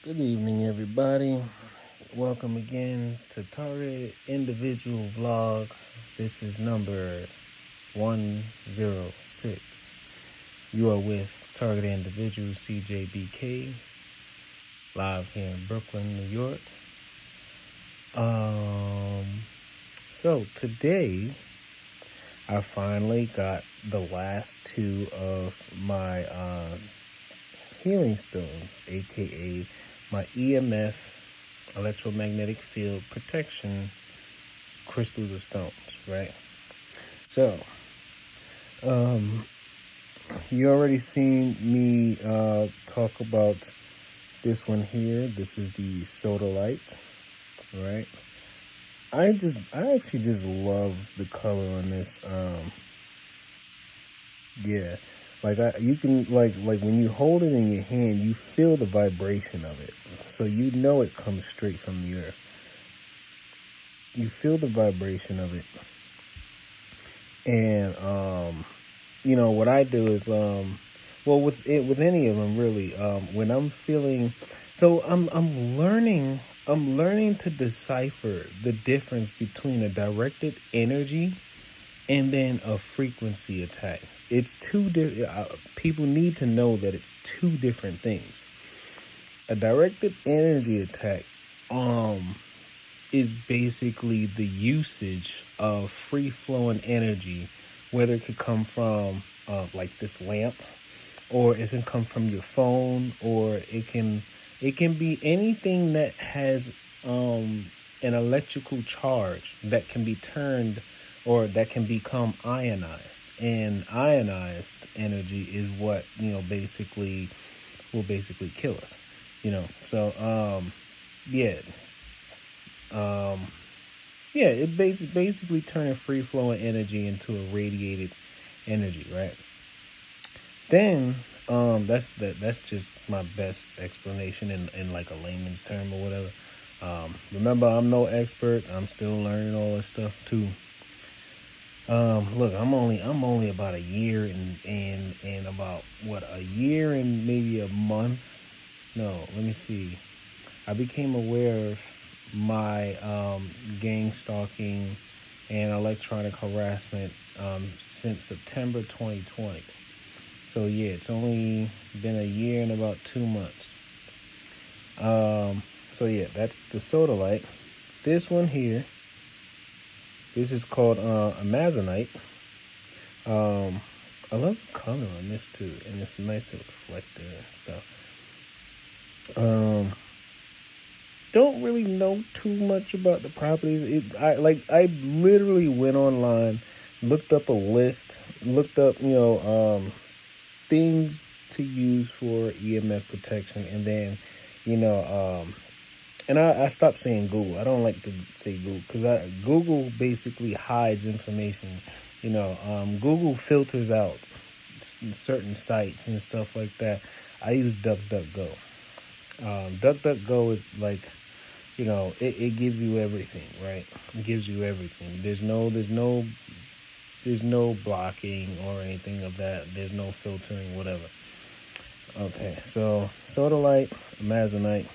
Good evening, everybody. Welcome again to Targeted Individual Vlog. This is number 106. You are with Targeted Individual CJBK, live here in Brooklyn, New York. So today, I finally got the last two of my healing stones, aka my EMF, electromagnetic field protection crystals of stones, right? So, you already seen me talk about this one here. This is the Sodalite, right? I actually just love the color on this. Yeah, you can like when you hold it in your hand, you feel the vibration of it, so you know it comes straight from the earth. You feel the vibration of it, and what I do is with any of them really, when I'm feeling, so I'm learning to decipher the difference between a directed energy and then a frequency attack. It's two different. People need to know that it's two different things. A directed energy attack, is basically the usage of free flowing energy, whether it could come from like this lamp, or it can come from your phone, or it can be anything that has an electrical charge that can be turned or that can become ionized. And ionized energy is what, basically will basically kill us. So yeah. It basically turning free flowing energy into a radiated energy, right? Then that's just my best explanation in like a layman's term or whatever. Remember, I'm no expert. I'm still learning all this stuff too. Look, I'm only about a year and about a year and maybe a month. No, let me see. I became aware of my gang stalking and electronic harassment since September 2020. So yeah, it's only been a year and about 2 months. So yeah, that's the Sodalite. This one here, this is called Amazonite. I love the color on this too, and it's nice and reflective and stuff. Don't really know too much about the properties. I literally went online, looked up a list, looked up things to use for EMF protection, and then and I stopped saying Google. I don't like to say Google because Google basically hides information. Google filters out certain sites and stuff like that. I use DuckDuckGo. DuckDuckGo is like, it gives you everything, right? It gives you everything. There's no blocking or anything of that. There's no filtering, whatever. Okay, so Sodalite, Amazonite.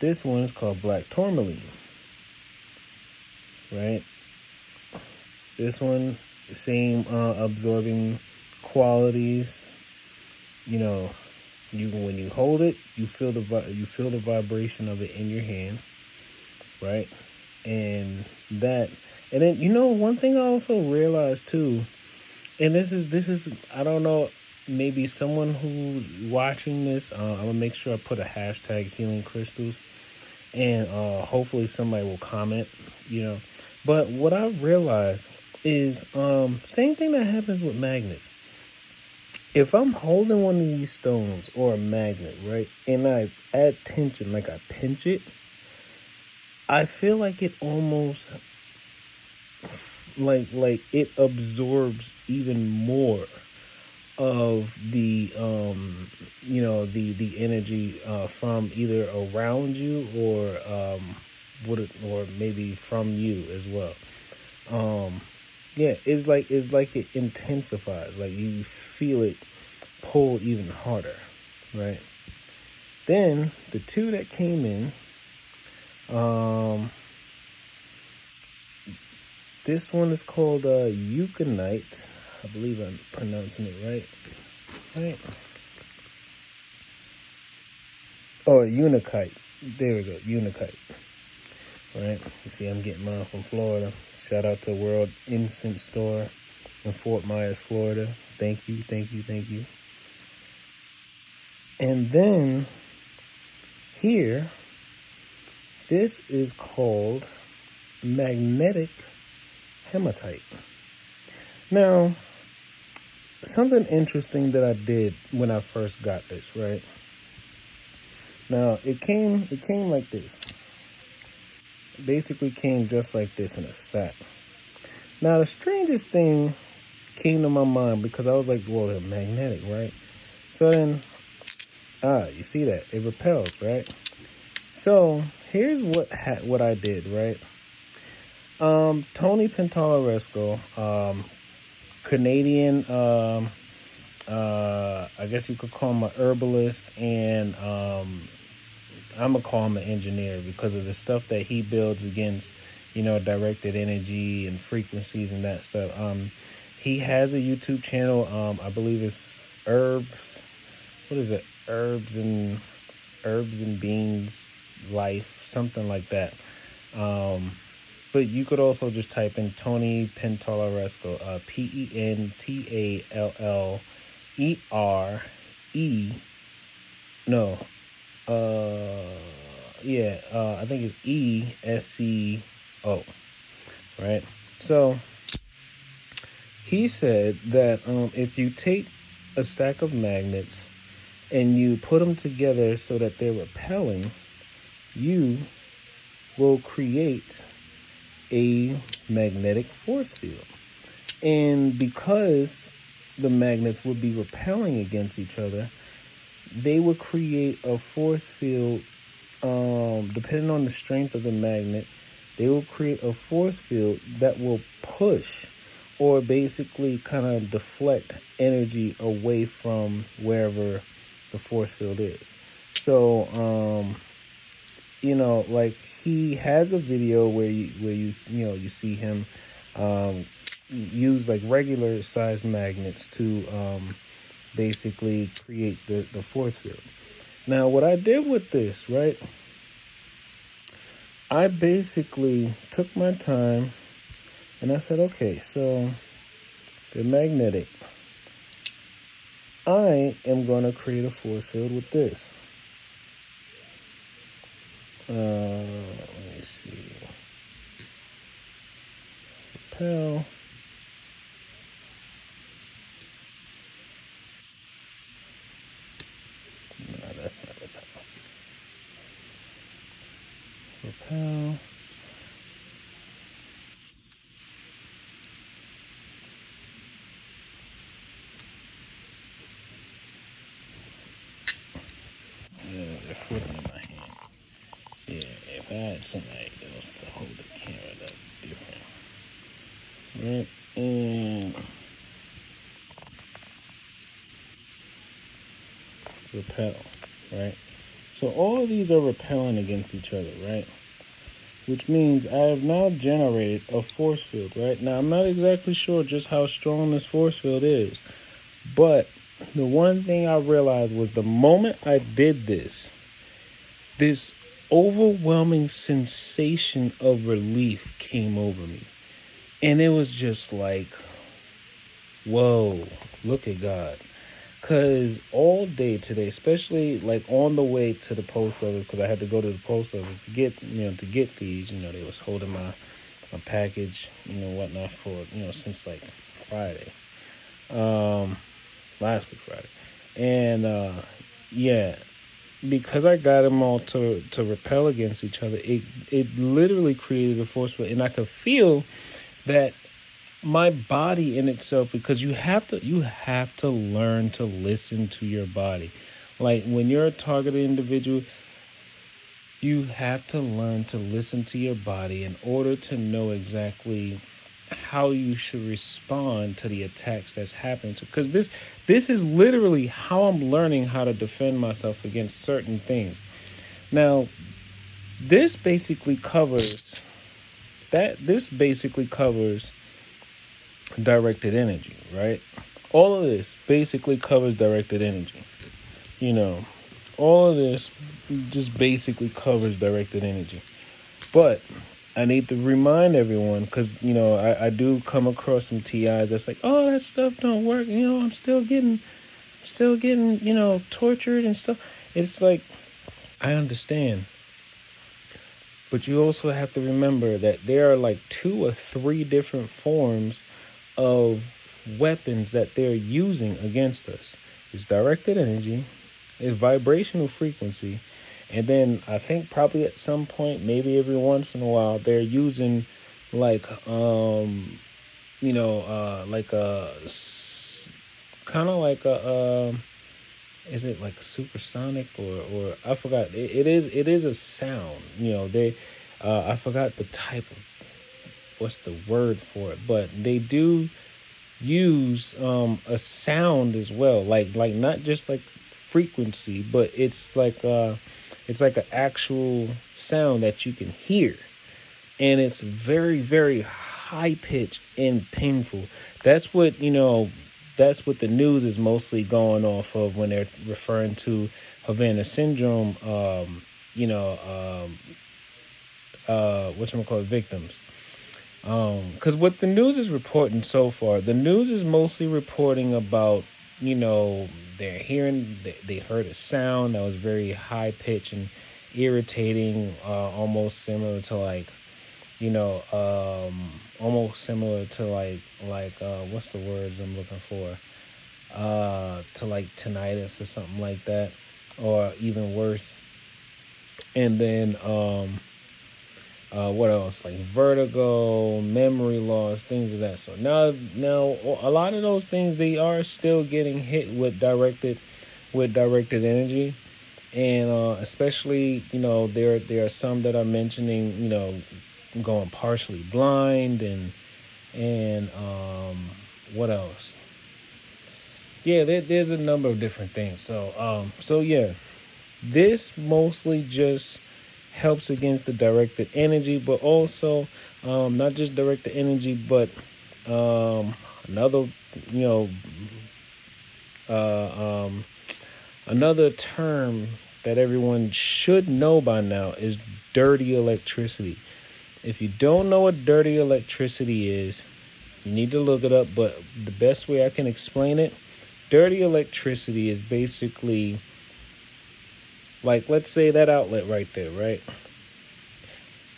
This one is called Black Tourmaline, right? This one, same absorbing qualities. When you hold it, you feel the vibration of it in your hand, right? And then one thing I also realized too, and this is I don't know, maybe someone who's watching this, I'm gonna make sure I put a hashtag healing crystals, and hopefully somebody will comment, But what I realized is same thing that happens with magnets. If I'm holding one of these stones or a magnet, right, and I add tension, like I pinch it, I feel like it almost like it absorbs even more of the the energy from either around you or or maybe from you as well. Yeah, it's like it intensifies. Like you feel it pull even harder, right? Then the two that came in, this one is called Euconite. I believe I'm pronouncing it right. Right? Oh, Unikite. There we go, Unikite. Right? You see, I'm getting mine from Florida. Shout out to World Incense Store in Fort Myers, Florida. Thank you, thank you, thank you. And then here, this is called magnetic hematite. Now, something interesting that I did when I first got this, right? Now, it came like this. Basically came just like this in a stack. Now, the strangest thing came to my mind because I was like, well, they're magnetic, right? So then, you see that? It repels, right? So here's what I did, right? Tony Pentalaresco, Canadian, I guess you could call him a herbalist, and I'm gonna call him an engineer because of the stuff that he builds against, directed energy and frequencies and that stuff. He has a YouTube channel. I believe it's Herbs. What is it? Herbs and Beans Life, something like that. But you could also just type in Tony Pentalaresco, P-E-N-T-A-L-L-E-R-E. No. I think it's E-S-C-O. Right? So he said that if you take a stack of magnets and you put them together so that they're repelling, you will create a magnetic force field. And because the magnets would be repelling against each other, they would create a force field, depending on the strength of the magnet, they will create a force field that will push or basically kind of deflect energy away from wherever the force field is. So, like he has a video where you see him use like regular size magnets to basically create the force field. Now, what I did with this, right? I basically took my time and I said, okay, so they're magnetic. I am going to create a force field with this. Let me see. Repel. No, that's not repel. Repel. Yeah, they're flipping in my hand. Yeah, if I had somebody else to hold the camera, that'd be different. Right? And repel, right? So all of these are repelling against each other, right? Which means I have now generated a force field, right? Now, I'm not exactly sure just how strong this force field is, but the one thing I realized was the moment I did this overwhelming sensation of relief came over me. And it was just like, whoa, look at God. Because all day today, especially like on the way to the post office, because I had to go to the post office to get these, they was holding my package, whatnot for, since like Friday, last week Friday. And because I got them all to repel against each other, it literally created a force field, and I could feel that my body in itself, because you have to learn to listen to your body. Like when you're a targeted individual, you have to learn to listen to your body in order to know exactly how you should respond to the attacks that's happening to, because this is literally how I'm learning how to defend myself against certain things. Now, this basically covers this basically covers directed energy, right? All of this basically covers directed energy. You know, all of this just basically covers directed energy. But I need to remind everyone, because, I do come across some TIs that's like, oh, that stuff don't work. I'm still getting, tortured and stuff. It's like, I understand. But you also have to remember that there are like 2 or 3 different forms of weapons that they're using against us. It's directed energy, it's vibrational frequency, and then I think probably at some point, maybe every once in a while, they're using like like a kind of like a is it like supersonic or I forgot. It is a sound. They I forgot the type of, what's the word for it, but they do use a sound as well, like not just like frequency, but it's like an actual sound that you can hear, and it's very, very high pitched and painful. That's what the news is mostly going off of when they're referring to Havana syndrome, whatchamacallit, victims. Because what the news is reporting so far, the news is mostly reporting about, they heard a sound that was very high pitched and irritating, almost similar to like, almost similar to what's the words I'm looking for? To like tinnitus or something like that, or even worse. And then, what else? Like vertigo, memory loss, things of that sort. Now, a lot of those things, they are still getting hit with directed energy, and especially, there are some that are mentioning, going partially blind, and what else? Yeah, there's a number of different things. So yeah, this mostly just helps against the directed energy, but also not just directed energy, but another, you know, another term that everyone should know by now is dirty electricity. If you don't know what dirty electricity is, you need to look it up. But the best way I can explain it, dirty electricity is basically like, let's say that outlet right there, right?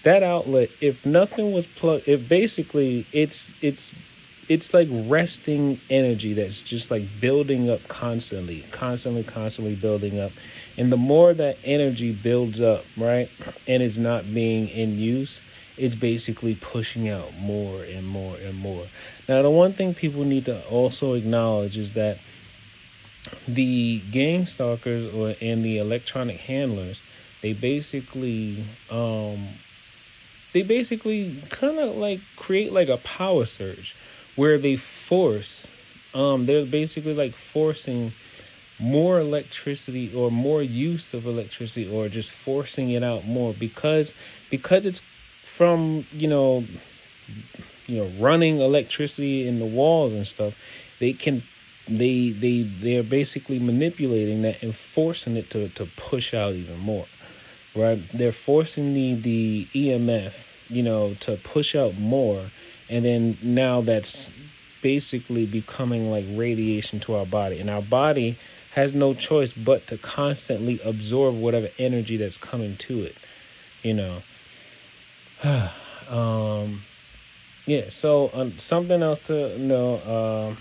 That outlet, if nothing was plugged, if basically it's like resting energy that's just like building up constantly building up. And the more that energy builds up, right, and it's not being in use, it's basically pushing out more and more and more. Now, the one thing people need to also acknowledge is that the gang stalkers and the electronic handlers, they basically kind of like create like a power surge where they're basically like forcing more electricity or more use of electricity, or just forcing it out more because it's from running electricity in the walls and stuff. They're basically manipulating that and forcing it to push out even more, right? They're forcing the EMF, to push out more, and then now that's basically becoming like radiation to our body, and our body has no choice but to constantly absorb whatever energy that's coming to it, yeah. So something else to know.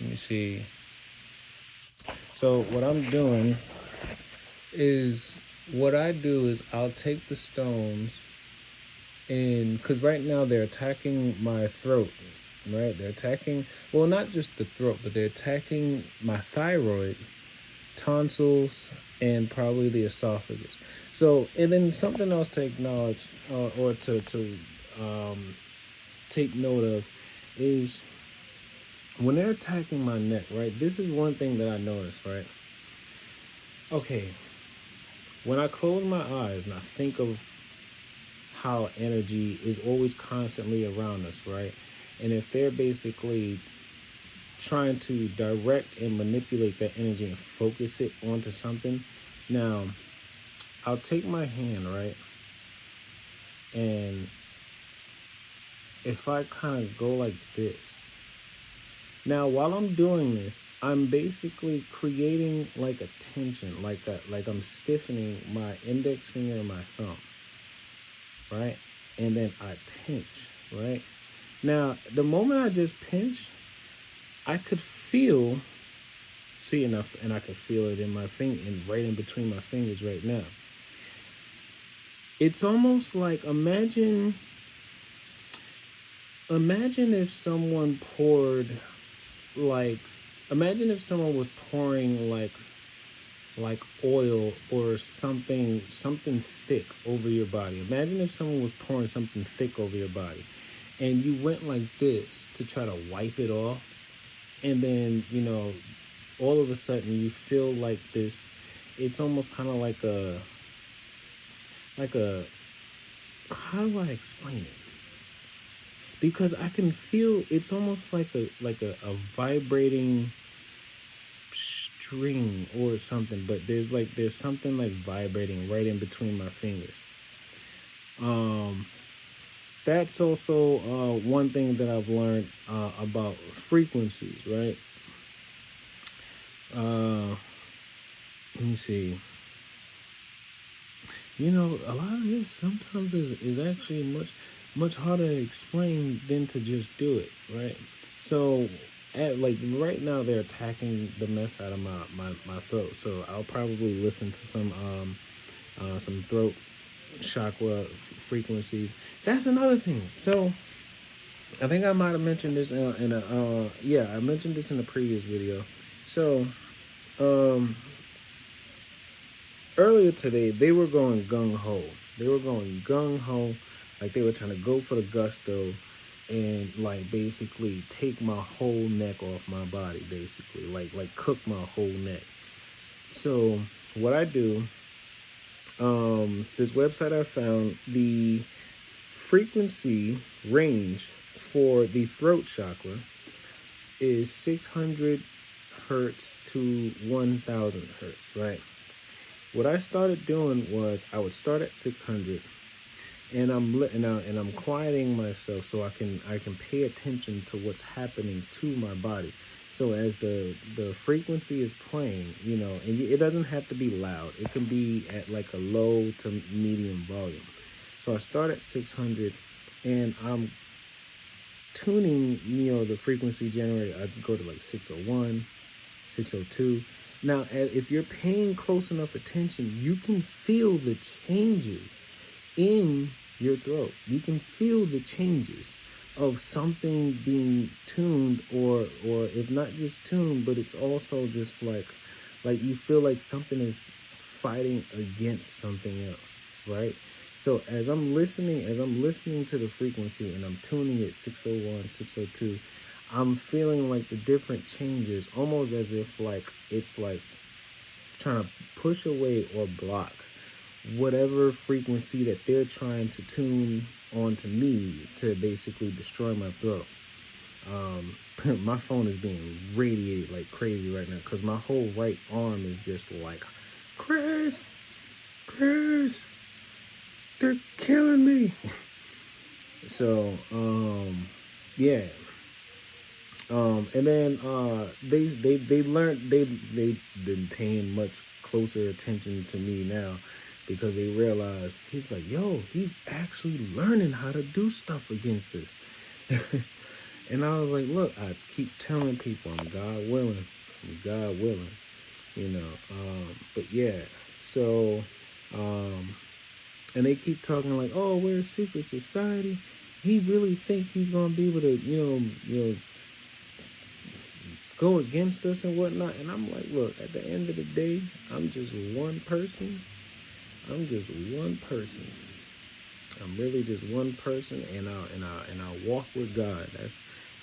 Let me see. So what I do is I'll take the stones, and because right now they're attacking my throat, right? They're attacking, well, not just the throat, but they're attacking my thyroid, tonsils, and probably the esophagus. So, and then something else to acknowledge, or to take note of is when they're attacking my neck, right? This is one thing that I noticed, right? Okay, when I close my eyes and I think of how energy is always constantly around us, right? And if they're basically trying to direct and manipulate that energy and focus it onto something, now I'll take my hand, right? And if I kind of go like this, now while I'm doing this, I'm basically creating like a tension, like I'm stiffening my index finger and my thumb, right? And then I pinch, right? Now, the moment I just pinch, I could feel, see enough, and I could feel it in my finger, and right in between my fingers right now. It's almost like imagine if someone poured imagine if someone was pouring like oil or something thick over your body. Imagine if someone was pouring something thick over your body and you went like this to try to wipe it off, and then all of a sudden you feel like this. It's almost kind of like a how do I explain it? Because I can feel it's almost like a vibrating string or something, but there's something like vibrating right in between my fingers. That's also one thing that I've learned about frequencies, right? Let me see. A lot of this sometimes is actually much harder to explain than to just do it, right? So, right now they're attacking the mess out of my throat. So I'll probably listen to some throat chakra frequencies. That's another thing. So I think I might have mentioned this I mentioned this in the previous video. So earlier today they were going gung-ho. Like they were trying to go for the gusto and like basically take my whole neck off my body, basically like cook my whole neck. So what I do, this website I found, the frequency range for the throat chakra is 600 hertz to 1000 hertz, right? What I started doing was I would start at 600, and I'm quieting myself so I can pay attention to what's happening to my body. So as the frequency is playing, and it doesn't have to be loud. It can be at like a low to medium volume. So I start at 600, and I'm tuning, the frequency generator. I go to like 601, 602. Now, if you're paying close enough attention, you can feel the changes in your throat. You can feel the changes of something being tuned, or if not just tuned, but it's also just like you feel like something is fighting against something else, right? So as I'm listening to the frequency and I'm tuning it 601, 602, I'm feeling like the different changes, almost as if like it's like trying to push away or block whatever frequency that they're trying to tune onto me to basically destroy my throat. My phone is being radiated like crazy right now because my whole right arm is just like, Chris, they're killing me. So, yeah. And then they learned, they've been paying much closer attention to me now, because they realized he's like, yo, he's actually learning how to do stuff against this. And I was like, look, I keep telling people I'm God willing, but yeah. So and they keep talking like, oh, we're a secret society. He really think he's gonna be able to go against us and whatnot. And I'm like, look, at the end of the day, I'm just one person. I'm really just one person, and I walk with God.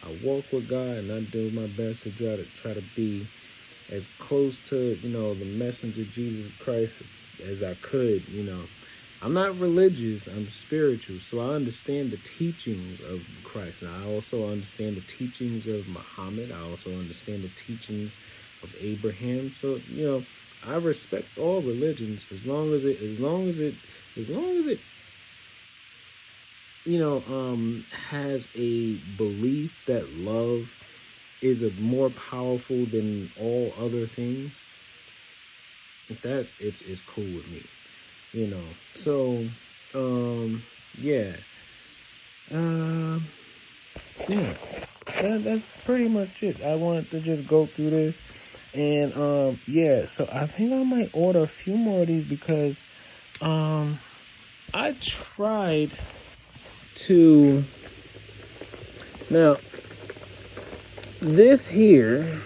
I walk with God, and I do my best to try to be as close to the messenger Jesus Christ as I could. I'm not religious, I'm spiritual, so I understand the teachings of Christ, and I also understand the teachings of Muhammad. I also understand the teachings of Abraham. So I respect all religions as long as it has a belief that love is a more powerful than all other things. It's cool with me. So yeah. Um yeah. That's pretty much it. I wanted to just go through this. And yeah, so I think I might order a few more of these because um I tried to now this here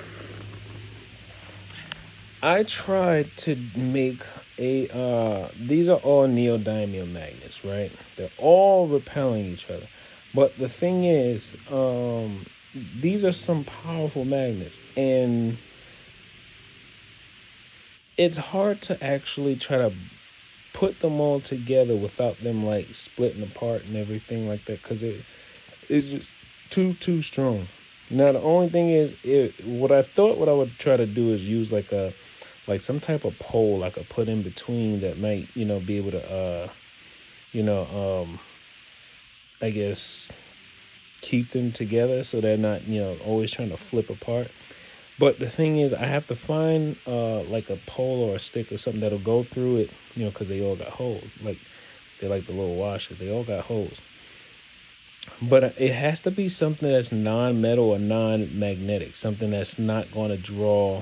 I tried to make these are all neodymium magnets, right? They're all repelling each other. But the thing is, these are some powerful magnets, and it's hard to actually try to put them all together without them like splitting apart and everything like that, because it's just too strong. Now the only thing is, what I would try to do is use like some type of pole I could put in between that might be able to you know I guess keep them together so they're not always trying to flip apart. But the thing is, I have to find like a pole or a stick or something that'll go through it, because they all got holes. Like they're like the little washers. They all got holes. But it has to be something that's non-metal or non-magnetic, something that's not going to draw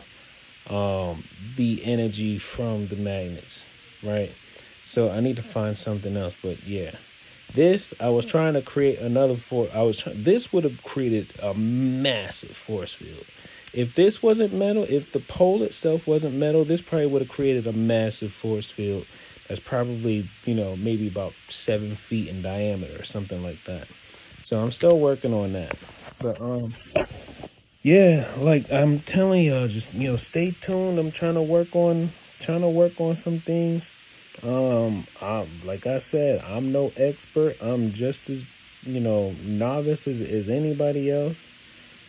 the energy from the magnets, right? So I need to find something else. But yeah, this I was trying to create another force. This would have created a massive force field. If this wasn't metal, if the pole itself wasn't metal, this probably would have created a massive force field that's probably maybe about 7 feet in diameter or something like that. So I'm still working on that. But yeah, like I'm telling y'all, just stay tuned. I'm trying to work on some things. Like I said, I'm no expert. I'm just as novice as anybody else.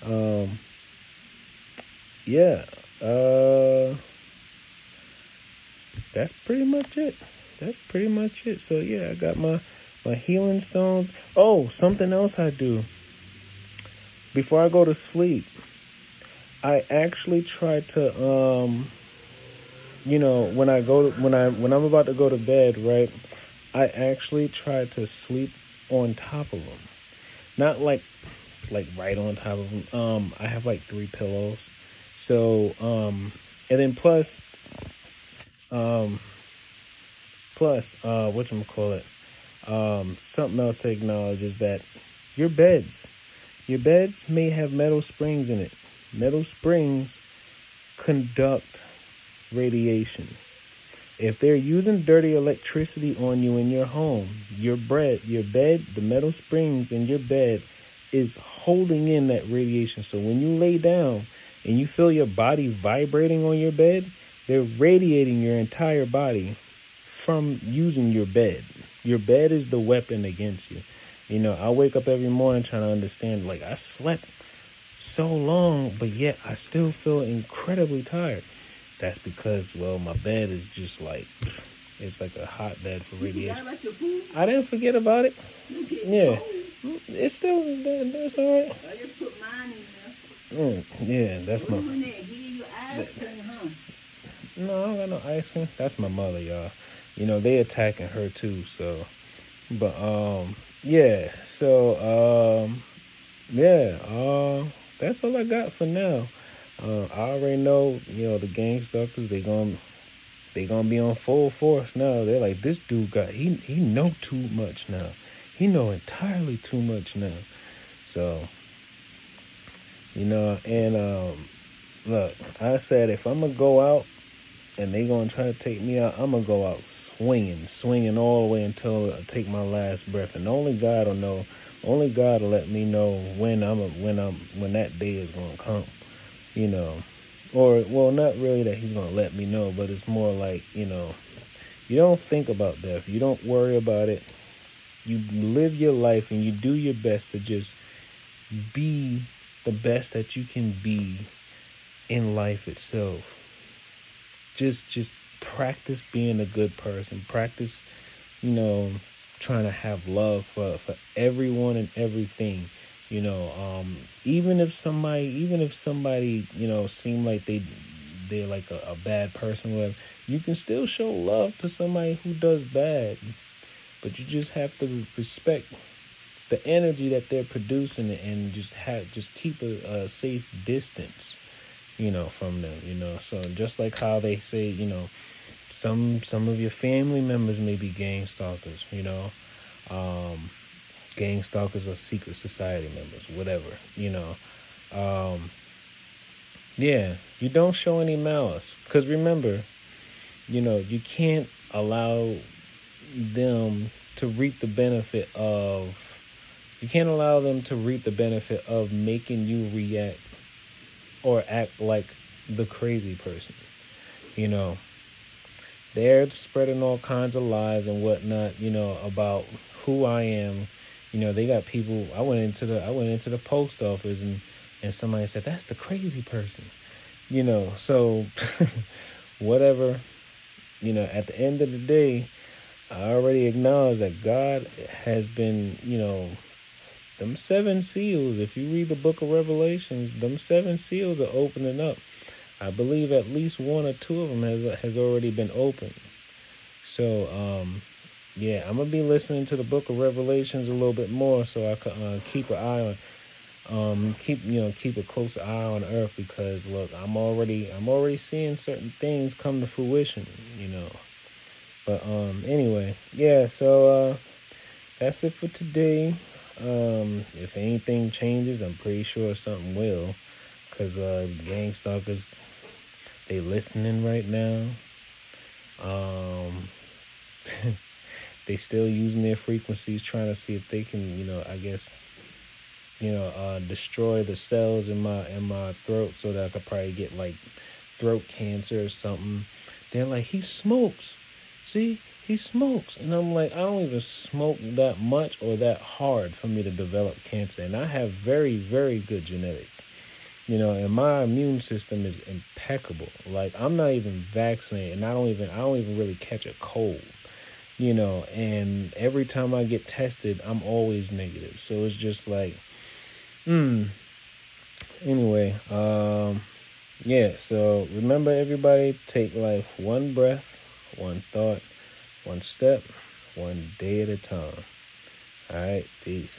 Um, yeah. That's pretty much it. That's pretty much it. So yeah, I got my healing stones. Oh, something else I do before I go to sleep. I actually try to when I'm about to go to bed, right? I actually try to sleep on top of them, not like right on top of them. I have like 3 pillows, so and then um whatchamacallit, something else to acknowledge is that your beds your beds may have metal springs in it. Metal springs conduct radiation. If they're using dirty electricity on you in your home, your bed, the metal springs in your bed is holding in that radiation. So when you lay down and you feel your body vibrating on your bed, they're radiating your entire body from using your bed. Your bed is the weapon against you. I wake up every morning trying to understand, like, I slept so long, but yet I still feel incredibly tired. That's because, well, my bed is just like, it's like a hotbed for radiation. I didn't forget about it. Yeah. It's still, that's all right. I just put mine in there. Yeah, that's my... No, I don't got no ice cream. That's my mother, y'all. They attacking her too, so... But, yeah. So, yeah, that's all I got for now. I already know, the gang stalkers, they gonna be on full force now. They're like, this dude he know too much now. He know entirely too much now. So, and look, I said if I'm gonna go out, and they gonna try to take me out, I'm gonna go out swinging all the way until I take my last breath. And only God will know. Only God will let me know when that day is gonna come. You know, or well, not really that He's gonna let me know, but it's more like, you don't think about death. You don't worry about it. You live your life and you do your best to just be the best that you can be in life itself. Just practice being a good person. Practice, trying to have love for everyone and everything. Even if somebody, seem like they're like a bad person, whatever, you can still show love to somebody who does bad. But you just have to respect the energy that they're producing and just keep a safe distance, from them. So just like how they say, some of your family members may be gang stalkers, gang stalkers or secret society members, whatever. Yeah, you don't show any malice, because remember, you can't allow them to reap the benefit of making you react or act like the crazy person. They're spreading all kinds of lies and whatnot, about who I am. They got people. I went into the post office, and somebody said, that's the crazy person. So whatever. At the end of the day, I already acknowledge that God has been, them 7 seals. If you read the book of Revelations, them 7 seals are opening up. I believe at least 1 or 2 of them has already been opened. So, yeah, I'm gonna be listening to the book of Revelations a little bit more, so I can keep an eye on, keep a close eye on Earth, because look, I'm already seeing certain things come to fruition. But anyway, yeah. So that's it for today. If anything changes, I'm pretty sure something will, because gang stalkers, they listening right now. They still using their frequencies, trying to see if they can, I guess, destroy the cells in my throat, so that I could probably get like throat cancer or something. They're like, he smokes. See, he smokes. And I'm like, I don't even smoke that much or that hard for me to develop cancer. And I have very, very good genetics. And my immune system is impeccable. Like, I'm not even vaccinated, and I don't even really catch a cold. And every time I get tested, I'm always negative. So it's just like, anyway, yeah, so remember, everybody, take life one breath, one thought, one step, one day at a time. All right, peace.